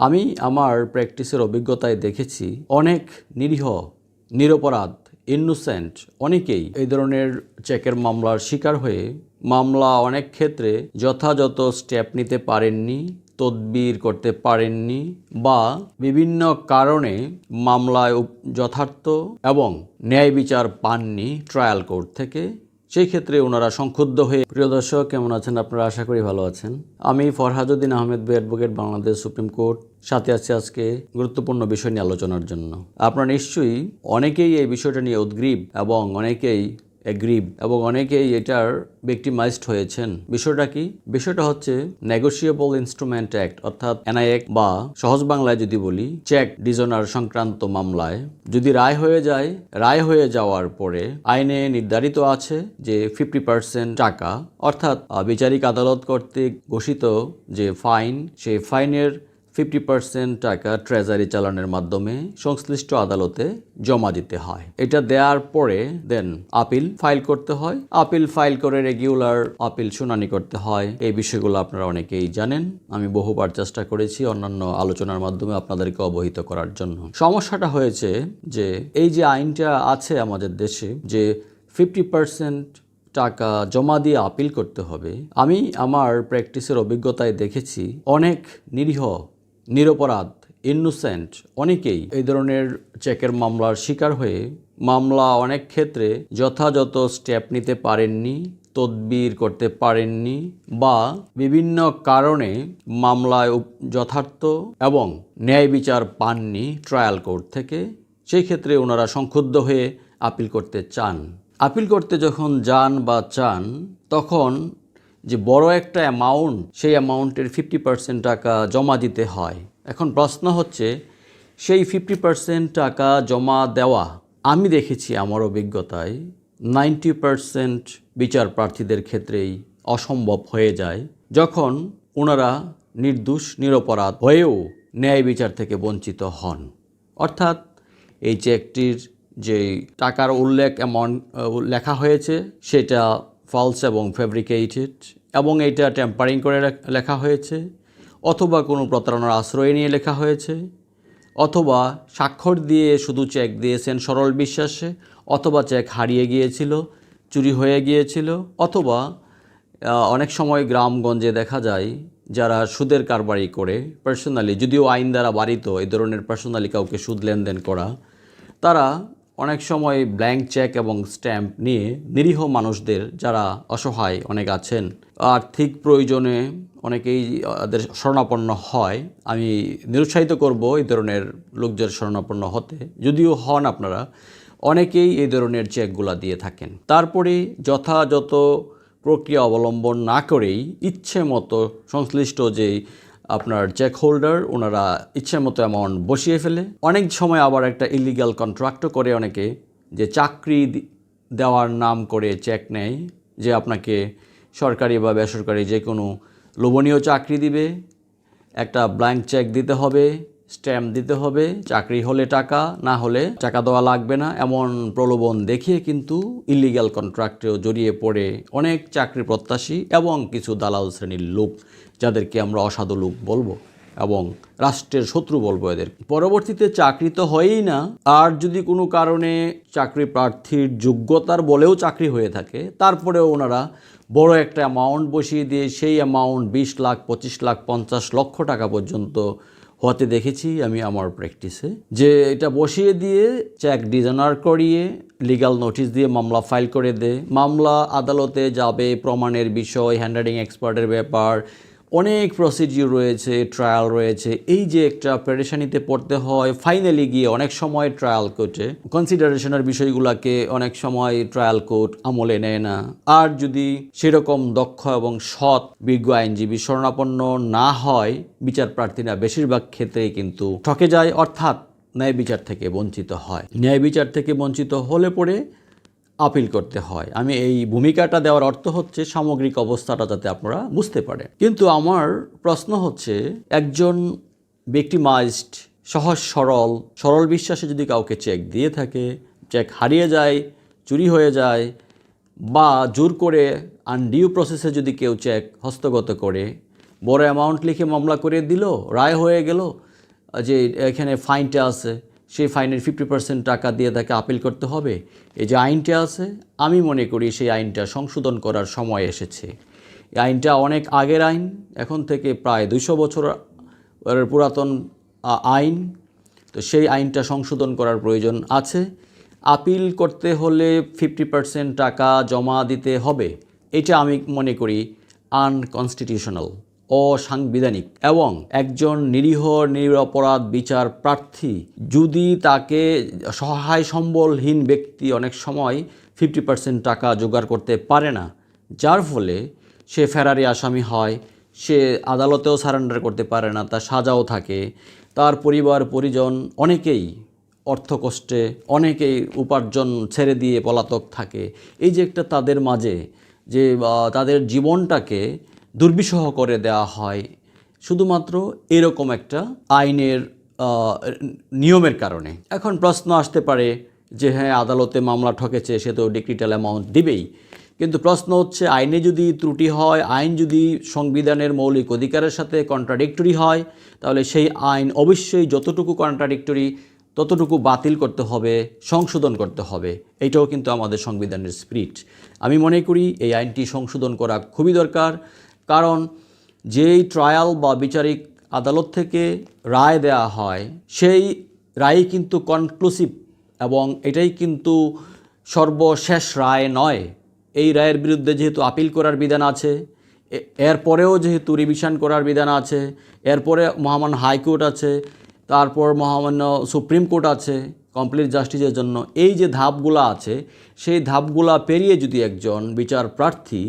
আমি আমার প্র্যাকটিসের অভিজ্ঞতায় দেখেছি অনেক নিরীহ নিরপরাধ ইনোসেন্ট অনেকেই এই ধরনের চেকের মামলার শিকার হয়ে মামলা অনেক ক্ষেত্রে যথাযথ স্টেপ নিতে পারেননি, তদবির করতে পারেননি বা বিভিন্ন কারণে মামলায় যথার্থ এবং ন্যায় বিচার পাননি ট্রায়াল কোর্ট থেকে। সেই ক্ষেত্রে ওনারা সংক্ষুব্ধ হয়ে। প্রিয় দর্শক, কেমন আছেন আপনারা? আশা করি ভালো আছেন। আমি ফরহাদউদ্দিন আহমেদ বে অ্যাডভোকেট, বাংলাদেশ সুপ্রিম কোর্ট, সাথে আছি আজকে গুরুত্বপূর্ণ বিষয় নিয়ে আলোচনার জন্য। আপনারা নিশ্চয়ই অনেকেই এই বিষয়টা নিয়ে উদ্গ্রীব এবং অনেকেই এগ্রিভ এবং অনেকেই এটার ভিক্টিমাইজড হয়েছেন। বিষয়টা কি? বিষয়টা হচ্ছে নেগোশিয়েবল ইনস্ট্রুমেন্ট অ্যাক্ট অর্থাৎ এনআই অ্যাক্ট, বা সহজ বাংলায় যদি বলি চেক ডিজনার সংক্রান্ত মামলায় যদি রায় হয়ে যায়, রায় হয়ে যাওয়ার পরে আইনে নির্ধারিত আছে যে 50% টাকা অর্থাৎ বিচারিক আদালত কর্তৃক ঘোষিত যে ফাইন, সেই ফাইনের 50% টাকা ট্রেজারি চালানের মাধ্যমে সংশ্লিষ্ট আদালতে জমা দিতে হয়। এটা দেওয়ার পরে দেন আপিল ফাইল করতে হয়। আপিল ফাইল করে রেগুলার আপিল শুনানি করতে হয়। এই বিষয়গুলো আপনারা অনেকেই জানেন। আমি বহুবার চেষ্টা করেছি অন্যান্য আলোচনার মাধ্যমে আপনাদেরকে অবহিত করার জন্য। সমস্যাটা হয়েছে যে এই যে আইনটা আছে আমাদের দেশে যে 50% টাকা জমা দিয়ে আপিল করতে হবে, আমি আমার প্র্যাকটিসের অভিজ্ঞতায় দেখেছি অনেক নিরীহ নিরপরাধ ইনোসেন্ট অনেকেই এই ধরনের চেকের মামলার শিকার হয়ে মামলা অনেক ক্ষেত্রে যথাযথ স্টেপ নিতে পারেননি, তদবির করতে পারেননি বা বিভিন্ন কারণে মামলায় যথার্থ এবং ন্যায় বিচার পাননি ট্রায়াল কোর্ট থেকে। সেই ক্ষেত্রে ওনারা সংক্ষুব্ধ হয়ে আপিল করতে চান। আপিল করতে যখন যান বা চান, তখন যে বড় একটা অ্যামাউন্ট, সেই অ্যামাউন্টের 50% টাকা জমা দিতে হয়। এখন প্রশ্ন হচ্ছে, সেই 50% টাকা জমা দেওয়া আমি দেখেছি আমার অভিজ্ঞতায় 90% বিচার প্রার্থীদের ক্ষেত্রেই অসম্ভব হয়ে যায়, যখন ওনারা নির্দোষ নিরপরাধ হয়েও ন্যায় বিচার থেকে বঞ্চিত হন। অর্থাৎ এই চেকটির যে টাকার উল্লেখ অ্যামাউন্ট লেখা হয়েছে সেটা ফলস এবং ফেব্রিকেটেড, এবং এটা টেম্পারিং করে লেখা হয়েছে, অথবা কোনো প্রতারণার আশ্রয় নিয়ে লেখা হয়েছে, অথবা স্বাক্ষর দিয়ে শুধু চেক দিয়েছেন সরল বিশ্বাসে, অথবা চেক হারিয়ে গিয়েছিল, চুরি হয়ে গিয়েছিল, অথবা অনেক সময় গ্রামগঞ্জে দেখা যায় যারা সুদের কারবারি করে পার্সোনালি, যদিও আইন দ্বারা বাড়িত এই ধরনের পার্সোনালি কাউকে সুদ লেনদেন করা, তারা অনেক সময় ব্ল্যাঙ্ক চেক এবং স্ট্যাম্প নিয়ে নিরীহ মানুষদের, যারা অসহায় অনেক আছেন, আর্থিক প্রয়োজনে অনেকেই তাদের শরণাপন্ন হয়। আমি নিরুৎসাহিত করব এই ধরনের লোকদের শরণাপন্ন হতে, যদিও হন আপনারা, অনেকেই এই ধরনের চেকগুলা দিয়ে থাকেন। তারপরে যথাযথ প্রক্রিয়া অবলম্বন না করেই ইচ্ছে মতো সংশ্লিষ্ট যেই আপনার চেক হোল্ডার, ওনারা ইচ্ছে মতো অ্যামাউন্ট বসিয়ে ফেলে। অনেক সময় আবার একটা ইলিগাল কন্ট্রাক্টও করে অনেকে, যে চাকরি দেওয়ার নাম করে চেক নেয়, যে আপনাকে সরকারি বা বেসরকারি যে কোনো লোভনীয় চাকরি দিবে, একটা ব্ল্যাঙ্ক চেক দিতে হবে, স্ট্যাম্প দিতে হবে, চাকরি হলে টাকা, না হলে টাকা দেওয়া লাগবে না, এমন প্রলোভন দেখিয়ে কিন্তু ইলিগাল কন্ট্রাক্টেও জড়িয়ে পড়ে অনেক চাকরি প্রত্যাশী এবং কিছু দালাল শ্রেণীর লোক, যাদেরকে আমরা অসাধু লোক বলবো এবং রাষ্ট্রের শত্রু বলবো এদের। পরবর্তীতে চাকরি তো হয়ই না, আর যদি কোনো কারণে চাকরি প্রার্থীর যোগ্যতার বলেও চাকরি হয়ে থাকে, তারপরেও ওনারা বড় একটা অ্যামাউন্ট বসিয়ে দিয়ে সেই অ্যামাউন্ট 20 লাখ, 25 লাখ, 50 লক্ষ টাকা পর্যন্ত হতে দেখেছি আমি আমার প্র্যাকটিসে। যে এটা বসিয়ে দিয়ে চেক ডিজনার করিয়ে লিগ্যাল নোটিশ দিয়ে মামলা ফাইল করে দেয়। মামলা আদালতে যাবে, প্রমাণের বিষয়, হ্যান্ডরাইটিং এক্সপার্টের ব্যাপার, অনেক প্রসিডিউর রয়েছে, ট্রায়াল রয়েছে। এই যে একটা পেরেশানিতে পড়তে হয়, ফাইনালি গিয়ে অনেক সময় ট্রায়াল কোর্টে কনসিডারেশনের বিষয়গুলোকে অনেক সময় ট্রায়াল কোর্ট আমলে নেয় না। আর যদি সেরকম দক্ষ এবং সৎ বিজ্ঞ আইনজীবী শরণাপন্ন না হয়, বিচার প্রার্থীরা বেশিরভাগ ক্ষেত্রেই কিন্তু ঠকে যায়, অর্থাৎ ন্যায় বিচার থেকে বঞ্চিত হয়। ন্যায় বিচার থেকে বঞ্চিত হলে পরে আপিল করতে হয়। আমি এই ভূমিকাটা দেওয়ার অর্থ হচ্ছে সামগ্রিক অবস্থাটা যাতে আপনারা বুঝতে পারেন। কিন্তু আমার প্রশ্ন হচ্ছে, একজন ভিক্টিমাইজড সহজ সরল বিশ্বাসে যদি কাউকে চেক দিয়ে থাকে, চেক হারিয়ে যায়, চুরি হয়ে যায়, বা জোর করে আনডিউ প্রসেসে যদি কেউ চেক হস্তগত করে, বড় অ্যামাউন্ট লিখে মামলা করে দিল, রায় হয়ে গেল, যে এখানে ফাইনটা আছে, সেই ফাইনের 50% টাকা দিয়ে তাকে আপিল করতে হবে, এই যে আইনটা আছে, আমি মনে করি সেই আইনটা সংশোধন করার সময় এসেছে। এই আইনটা অনেক আগের আইন, এখন থেকে প্রায় 200 বছর পুরাতন আইন। তো সেই আইনটা সংশোধন করার প্রয়োজন আছে। আপিল করতে হলে 50% টাকা জমা দিতে হবে, এটা আমি মনে করি আনকনস্টিটিউশনাল, অসাংবিধানিক। এবং একজন নিরীহ নিরপরাধ বিচার প্রার্থী যদি তাকে সহায় সম্বলহীন ব্যক্তি অনেক সময় 50% টাকা জোগাড় করতে পারে না, যার ফলে সে ফেরারি আসামি হয়, সে আদালতেও সারেন্ডার করতে পারে না, তার সাজাও থাকে, তার পরিবার পরিজন অনেকেই অর্থকষ্টে, অনেকেই উপার্জন ছেড়ে দিয়ে পলাতক থাকে। এই যে একটা তাদের মাঝে যে তাদের জীবনটাকে দুর্বিষহ করে দেওয়া হয় শুধুমাত্র এরকম একটা আইনের নিয়মের কারণে। এখন প্রশ্ন আসতে পারে যে হ্যাঁ, আদালতে মামলা ঠকেছে, সে তো ডিক্রিটাল অ্যামাউন্ট দিবেই। কিন্তু প্রশ্ন হচ্ছে, আইনে যদি ত্রুটি হয়, আইন যদি সংবিধানের মৌলিক অধিকারের সাথে কন্ট্রাডিক্টরি হয়, তাহলে সেই আইন অবশ্যই যতটুকু কন্ট্রাডিক্টরি ততটুকু বাতিল করতে হবে, সংশোধন করতে হবে। এইটাও কিন্তু আমাদের সংবিধানের স্পিরিট। আমি মনে করি এই আইনটি সংশোধন করা খুবই দরকার, কারণ যেই ট্রায়াল বা বিচারিক আদালত থেকে রায় দেয়া হয়, সেই রায় কিন্তু কনক্লুসিভ এবং এটাই কিন্তু সর্বশেষ রায় নয়। এই রায়ের বিরুদ্ধে যেহেতু আপিল করার বিধান আছে, এরপরেও যেহেতু রিভিশন করার বিধান আছে, এরপরে মহামান্য হাইকোর্ট আছে, তারপর মহামান্য সুপ্রিম কোর্ট আছে কমপ্লিট জাস্টিসের জন্য। এই যে ধাপগুলো আছে, সেই ধাপগুলা পেরিয়ে যদি একজন বিচার প্রার্থী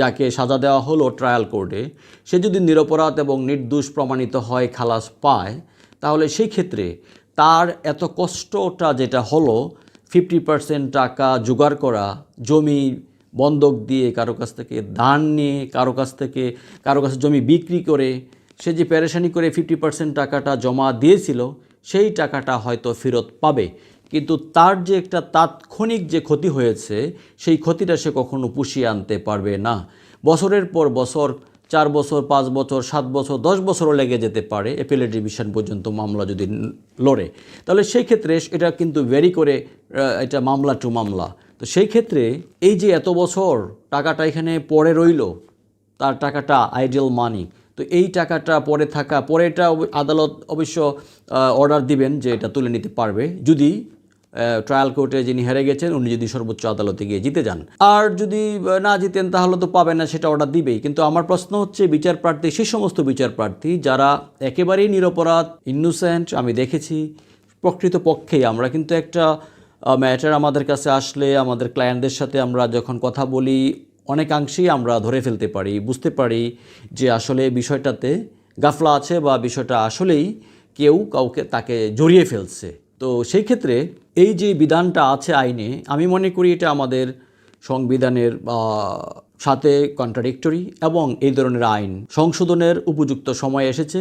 যাকে সাজা দেওয়া হলো ট্রায়াল কোর্টে, সে যদি নিরপরাধ এবং নির্দোষ প্রমাণিত হয়, খালাস পায়, তাহলে সেই ক্ষেত্রে তার এত কষ্টটা যেটা হলো 50% টাকা জোগাড় করা, জমি বন্ধক দিয়ে কারো কাছ থেকে ধার নিয়ে, কারো কাছে জমি বিক্রি করে, সে যে পেরেশানি করে 50% টাকাটা জমা দিয়েছিল, সেই টাকাটা হয়তো ফেরত পাবে। কিন্তু তার যে একটা তাৎক্ষণিক যে ক্ষতি হয়েছে, সেই ক্ষতিটা সে কখনো পুষিয়ে আনতে পারবে না। বছরের পর বছর, 4 বছর, 5 বছর, 7 বছর, 10 বছরও লেগে যেতে পারে অ্যাপিলেট ডিভিশন পর্যন্ত মামলা যদি লড়ে। তাহলে সেই ক্ষেত্রে এটা কিন্তু ভ্যারি করে, এটা মামলা টু মামলা। তো সেই ক্ষেত্রে এই যে এত বছর টাকাটা এখানে পড়ে রইল, তার টাকাটা আইডিয়াল মানি, তো এই টাকাটা পরে এটা আদালত অবশ্য অর্ডার দিবেন যে এটা তুলে নিতে পারবে, যদি ট্রায়াল কোর্টে যিনি হেরে গেছেন উনি যদি সর্বোচ্চ আদালতে গিয়ে জিতে যান। আর যদি না জিতেন তাহলে তো পাবে না, সেটা অর্ডার দিবেই। কিন্তু আমার প্রশ্ন হচ্ছে, বিচার প্রার্থী, সেই সমস্ত বিচার প্রার্থী যারা একেবারেই নিরপরাধ, ইনোসেন্ট, আমি দেখেছি প্রকৃতপক্ষেই আমরা কিন্তু একটা ম্যাটার আমাদের কাছে আসলে আমাদের ক্লায়েন্টদের সাথে আমরা যখন কথা বলি, অনেকাংশেই আমরা ধরে ফেলতে পারি, বুঝতে পারি যে আসলে বিষয়টাতে গাফলা আছে বা বিষয়টা আসলেই কেউ কাউকে তাকে জড়িয়ে ফেলছে। তো সেই ক্ষেত্রে এই যে বিধানটা আছে আইনে, আমি মনে করি এটা আমাদের সংবিধানের সাথে কন্ট্রাডিক্টরি এবং এই ধরনের আইন সংশোধনের উপযুক্ত সময় এসেছে।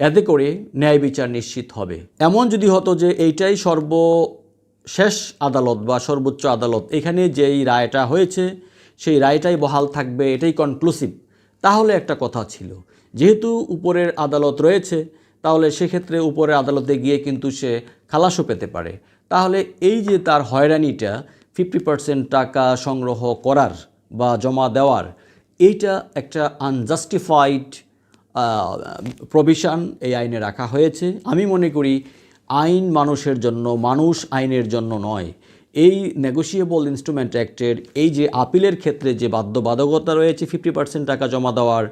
এতে করে ন্যায় বিচার নিশ্চিত হবে। এমন যদি হতো যে এইটাই সর্বশেষ আদালত বা সর্বোচ্চ আদালত, এখানে যেই রায়টা হয়েছে সেই রায়টাই বহাল থাকবে, এটাই কনক্লুসিভ, তাহলে একটা কথা ছিল। যেহেতু উপরের আদালত রয়েছে, তাহলে সেক্ষেত্রে উপরের আদালতে গিয়ে কিন্তু সে খালাসও পেতে পারে। তাহলে এই যে তার হয়রানিটা 50% টাকা সংগ্রহ করার বা জমা দেওয়ার, এইটা একটা আনজাস্টিফাইড প্রভিশন এই আইনে রাখা হয়েছে। আমি মনে করি আইন মানুষের জন্য, মানুষ আইনের জন্য নয়। এই নেগোশিয়েবল ইনস্ট্রুমেন্ট অ্যাক্টের এই যে আপিলের ক্ষেত্রে যে বাধ্যবাধকতা রয়েছে 50% টাকা জমা দেওয়ার,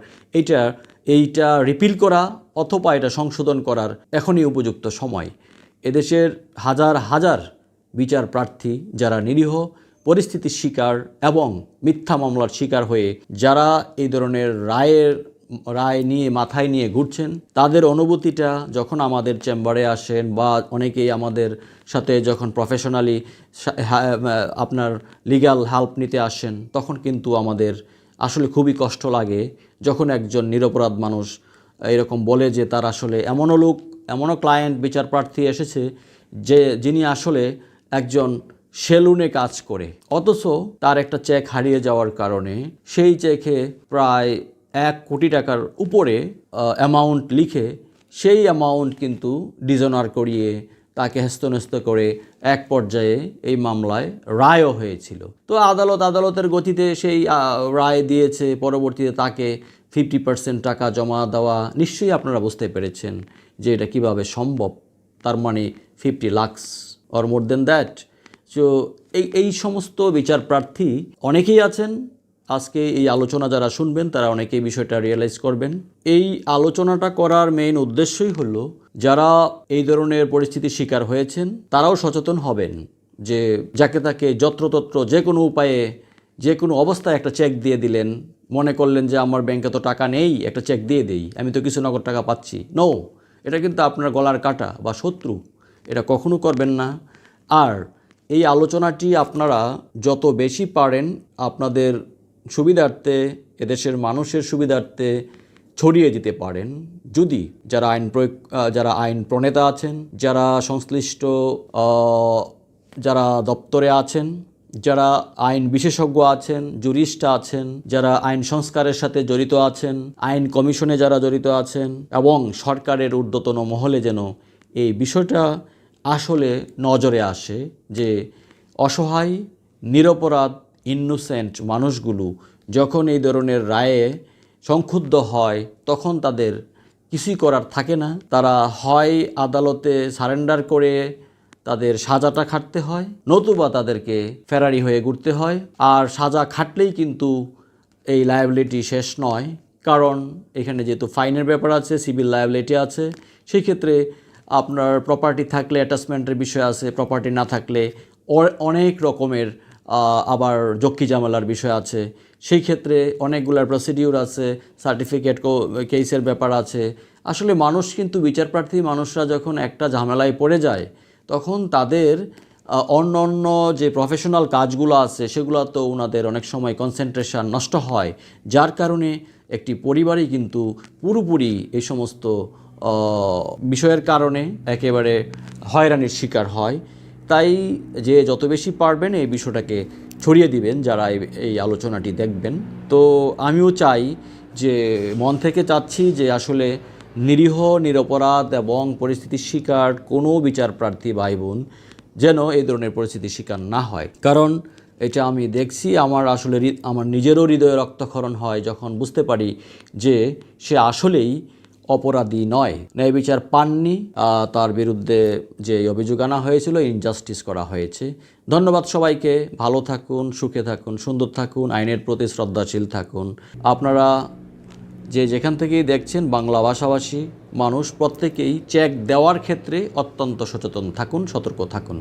এইটা রিপিল করা অথবা এটা সংশোধন করার এখনই উপযুক্ত সময়। এদেশের হাজার হাজার বিচার প্রার্থী যারা নিরীহ, পরিস্থিতির শিকার এবং মিথ্যা মামলার শিকার হয়ে যারা এই ধরনের রায় নিয়ে মাথায় নিয়ে ঘুরছেন, তাদের অনুভূতিটা যখন আমাদের চেম্বারে আসেন বা অনেকেই আমাদের সাথে যখন প্রফেশনালি আপনার লিগ্যাল হেল্প নিতে আসেন, তখন কিন্তু আমাদের আসলে খুবই কষ্ট লাগে যখন একজন নিরপরাধ মানুষ এরকম বলে যে তার আসলে এমনও ক্লায়েন্ট বিচার প্রার্থী এসেছে যিনি আসলে একজন সেলুনে কাজ করে, অথচ তার একটা চেক হারিয়ে যাওয়ার কারণে সেই চেকে প্রায় 1 কোটি টাকার উপরে অ্যামাউন্ট লিখে সেই অ্যামাউন্ট কিন্তু ডিজনার করিয়ে তাকে হেস্তনেস্ত করে এক পর্যায়ে এই মামলায় রায়ও হয়েছিল। তো আদালতের গতিতে সেই রায় দিয়েছে, পরবর্তীতে তাকে 50% টাকা জমা দেওয়া। নিশ্চয়ই আপনারা বুঝতে পেরেছেন যে এটা কিভাবে সম্ভব, তার মানে 50 lakh or more than that. তো এই সমস্ত বিচার প্রার্থী অনেকেই আছেন, আজকে এই আলোচনা যারা শুনবেন তারা অনেকেই বিষয়টা রিয়েলাইজ করবেন। এই আলোচনাটা করার মেইন উদ্দেশ্যই হলো যারা এই ধরনের পরিস্থিতির শিকার হয়েছেন তারাও সচেতন হবেন যে যাকে তাকে যত্রতত্র যে কোনো উপায়ে যে কোনো অবস্থায় একটা চেক দিয়ে দিলেন, মনে করলেন যে আমার ব্যাংকে তো টাকা নেই, একটা চেক দিয়ে দেই, আমি তো কিছু নগদ টাকা পাচ্ছি। নো, এটা কিন্তু আপনার গলার কাটা বা শত্রু, এটা কখনো করবেন না। আর এই আলোচনাটি আপনারা যত বেশি পারেন আপনাদের সুবিধার্থে, এদেশের মানুষের সুবিধার্থে ছড়িয়ে দিতে পারেন, যদি যারা আইন প্রণেতা আছেন, যারা সংশ্লিষ্ট যারা দপ্তরে আছেন, যারা আইন বিশেষজ্ঞ আছেন, জুরিস্ট আছেন, যারা আইন সংস্কারের সাথে জড়িত আছেন, আইন কমিশনে যারা জড়িত আছেন, এবং সরকারের ঊর্ধ্বতন মহলে যেন এই বিষয়টা আসলে নজরে আসে যে অসহায়, নিরপরাধ, ইনোসেন্ট মানুষগুলো যখন এই ধরনের রায়ে সংক্ষুব্ধ হয় তখন তাদের কিছুই করার থাকে না। তারা হয় আদালতে সারেন্ডার করে তাদের সাজাটা খাটতে হয়, নতুবা তাদেরকে ফেরারি হয়ে ঘুরতে হয়। আর সাজা খাটলেই কিন্তু এই লায়াবিলিটি শেষ নয়, কারণ এখানে যেহেতু ফাইনের ব্যাপার আছে, সিভিল লায়াবিলিটি আছে, সেই ক্ষেত্রে আপনার প্রপার্টি থাকলে অ্যাটাচমেন্টের বিষয় আছে, প্রপার্টি না থাকলে অনেক রকমের আবার জক্কি জামেলার বিষয় আছে। সেই ক্ষেত্রে অনেকগুলার প্রসিডিউর আছে, সার্টিফিকেট কেসের ব্যাপার আছে। আসলে মানুষ কিন্তু বিচারপ্রার্থী মানুষরা যখন একটা ঝামেলায় পড়ে যায় তখন তাদের অন্য অন্য যে প্রফেশনাল কাজগুলো আছে সেগুলো তো ওনাদের অনেক সময় কনসেন্ট্রেশন নষ্ট হয়, যার কারণে একটি পরিবারই কিন্তু পুরোপুরি এই সমস্ত বিষয়ের কারণে একেবারে হয়রানির শিকার হয়। তাই যে যত বেশি পারবেন এই বিষয়টাকে ছড়িয়ে দিবেন যারা এই আলোচনাটি দেখবেন। তো আমিও চাই যে মন থেকে চাচ্ছি যে আসলে নিরীহ, নিরপরাধ এবং পরিস্থিতির শিকার কোনো বিচার প্রার্থী ভাই বোন যেন এই ধরনের পরিস্থিতির শিকার না হয়। কারণ এটা আমি দেখছি, আমার নিজেরও হৃদয়ে রক্তক্ষরণ হয় যখন বুঝতে পারি যে সে আসলেই অপরাধী নয়, ন্যায় বিচার পাননি, তার বিরুদ্ধে যে অভিযোগ আনা হয়েছিল ইনজাস্টিস করা হয়েছে। ধন্যবাদ সবাইকে, ভালো থাকুন, সুখে থাকুন, সুন্দর থাকুন, আইনের প্রতি শ্রদ্ধাশীল থাকুন। আপনারা যে যেখান থেকেই দেখছেন বাংলা ভাষাভাষী মানুষ প্রত্যেকেই চেক দেওয়ার ক্ষেত্রে অত্যন্ত সচেতন থাকুন, সতর্ক থাকুন।